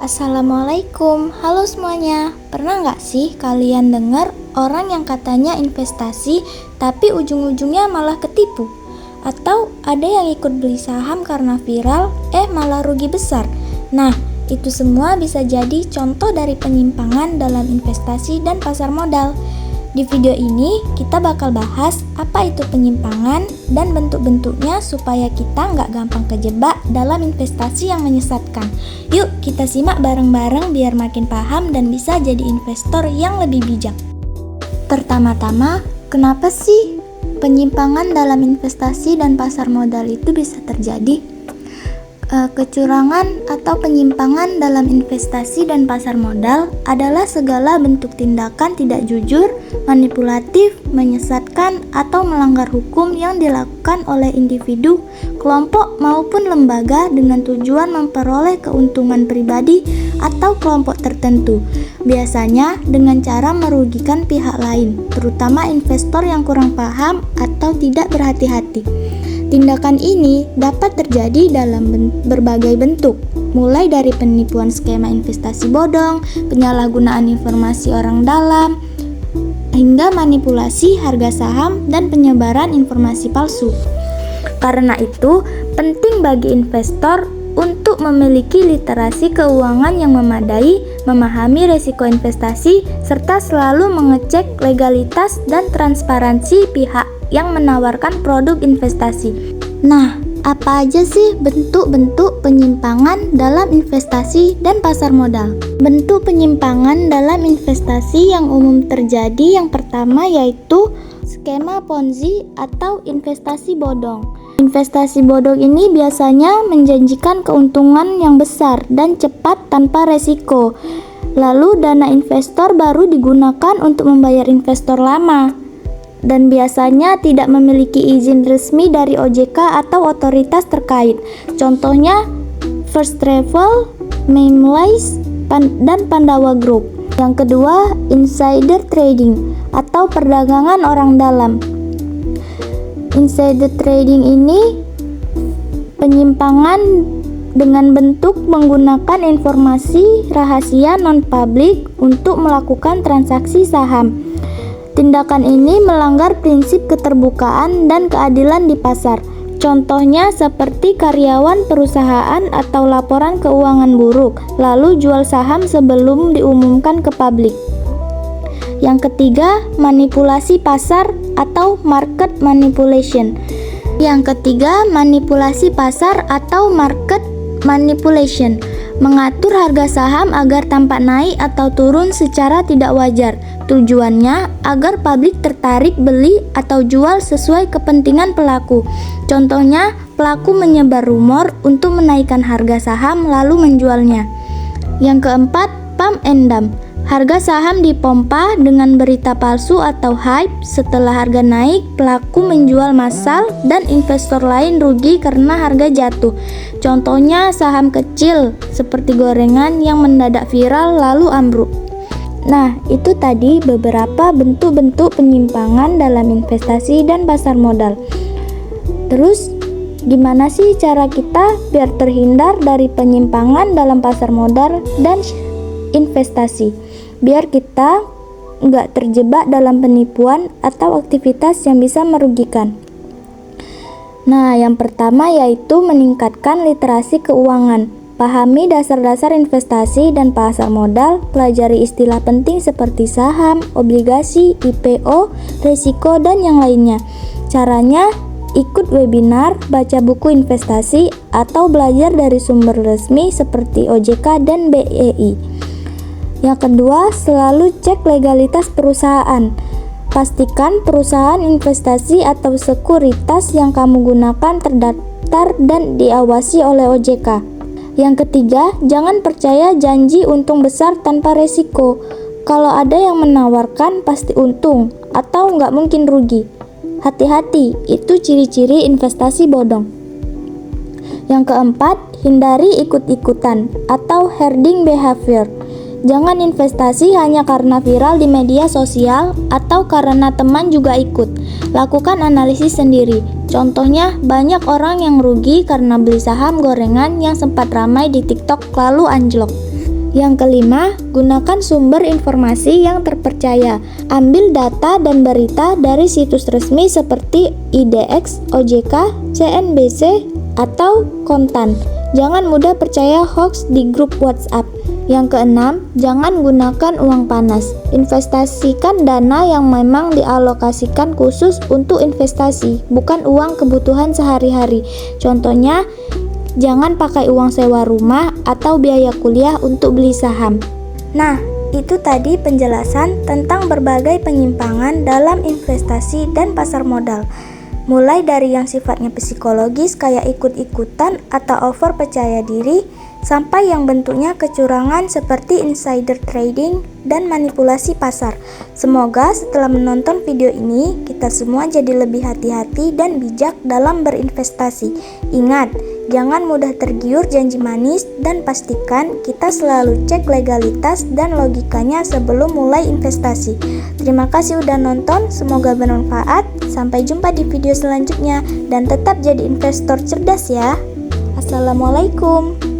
Assalamualaikum, halo semuanya. Pernah nggak sih kalian dengar orang yang katanya investasi tapi ujung-ujungnya malah ketipu? Atau ada yang ikut beli saham karena viral, malah rugi besar? Nah, itu semua bisa jadi contoh dari penyimpangan dalam investasi dan pasar modal. Di video ini kita bakal bahas apa itu penyimpangan dan bentuk-bentuknya supaya kita nggak gampang kejebak dalam investasi yang menyesatkan. Yuk kita simak bareng-bareng biar makin paham dan bisa jadi investor yang lebih bijak. Pertama-tama, kenapa sih penyimpangan dalam investasi dan pasar modal itu bisa terjadi? Kecurangan atau penyimpangan dalam investasi dan pasar modal adalah segala bentuk tindakan tidak jujur, manipulatif, menyesatkan, atau melanggar hukum yang dilakukan oleh individu, kelompok, maupun lembaga dengan tujuan memperoleh keuntungan pribadi atau kelompok tertentu, biasanya dengan cara merugikan pihak lain, terutama investor yang kurang paham atau tidak berhati-hati. Tindakan ini dapat terjadi dalam berbagai bentuk, mulai dari penipuan skema investasi bodong, penyalahgunaan informasi orang dalam, hingga manipulasi harga saham dan penyebaran informasi palsu. Karena itu, penting bagi investor untuk memiliki literasi keuangan yang memadai, memahami risiko investasi, serta selalu mengecek legalitas dan transparansi pihak yang menawarkan produk investasi. Nah, apa aja sih bentuk-bentuk penyimpangan dalam investasi dan pasar modal? Bentuk penyimpangan dalam investasi yang umum terjadi yang pertama yaitu skema Ponzi atau investasi bodong. Investasi bodong ini biasanya menjanjikan keuntungan yang besar dan cepat tanpa resiko. Lalu dana investor baru digunakan untuk membayar investor lama dan biasanya tidak memiliki izin resmi dari OJK atau otoritas terkait. Contohnya First Travel, Meimleis, dan Pandawa Group. Yang kedua, insider trading atau perdagangan orang dalam. Insider trading ini penyimpangan dengan bentuk menggunakan informasi rahasia non-publik untuk melakukan transaksi saham. Tindakan ini melanggar prinsip keterbukaan dan keadilan di pasar. Contohnya seperti karyawan perusahaan atau laporan keuangan buruk, lalu jual saham sebelum diumumkan ke publik. Yang ketiga, manipulasi pasar atau market manipulation. Yang ketiga, manipulasi pasar atau market manipulation. Mengatur harga saham agar tampak naik atau turun secara tidak wajar. Tujuannya agar publik tertarik beli atau jual sesuai kepentingan pelaku. Contohnya, pelaku menyebar rumor untuk menaikkan harga saham lalu menjualnya. Yang keempat, pump and dump. Harga saham dipompa dengan berita palsu atau hype. Setelah harga naik, pelaku menjual massal dan investor lain rugi karena harga jatuh. Contohnya saham kecil seperti gorengan yang mendadak viral lalu ambruk. Nah, itu tadi beberapa bentuk-bentuk penyimpangan dalam investasi dan pasar modal. Terus, gimana sih cara kita biar terhindar dari penyimpangan dalam pasar modal dan investasi? Biar kita nggak terjebak dalam penipuan atau aktivitas yang bisa merugikan. Nah, yang pertama yaitu meningkatkan literasi keuangan. Pahami dasar-dasar investasi dan pasar modal, pelajari istilah penting seperti saham, obligasi, IPO, risiko, dan yang lainnya. Caranya, ikut webinar, baca buku investasi, atau belajar dari sumber resmi seperti OJK dan BEI. Yang kedua, selalu cek legalitas perusahaan. Pastikan perusahaan investasi atau sekuritas yang kamu gunakan terdaftar dan diawasi oleh OJK. Yang ketiga, jangan percaya janji untung besar tanpa resiko. Kalau ada yang menawarkan pasti untung atau nggak mungkin rugi. Hati-hati, itu ciri-ciri investasi bodong. Yang keempat, hindari ikut-ikutan atau herding behavior. Jangan investasi hanya karena viral di media sosial atau karena teman juga ikut. Lakukan analisis sendiri. Contohnya, banyak orang yang rugi karena beli saham gorengan yang sempat ramai di TikTok lalu anjlok. Yang kelima, gunakan sumber informasi yang terpercaya. Ambil data dan berita dari situs resmi seperti IDX, OJK, CNBC, atau Kontan. Jangan mudah percaya hoax di grup WhatsApp. Yang keenam, jangan gunakan uang panas. Investasikan dana yang memang dialokasikan khusus untuk investasi, bukan uang kebutuhan sehari-hari. Contohnya, jangan pakai uang sewa rumah atau biaya kuliah untuk beli saham. Nah, itu tadi penjelasan tentang berbagai penyimpangan dalam investasi dan pasar modal. Mulai dari yang sifatnya psikologis kayak ikut-ikutan atau over percaya diri, sampai yang bentuknya kecurangan seperti insider trading dan manipulasi pasar. Semoga setelah menonton video ini, kita semua jadi lebih hati-hati dan bijak dalam berinvestasi. Ingat, jangan mudah tergiur janji manis dan pastikan kita selalu cek legalitas dan logikanya sebelum mulai investasi. Terima kasih udah nonton, semoga bermanfaat. Sampai jumpa di video selanjutnya dan tetap jadi investor cerdas ya. Assalamualaikum.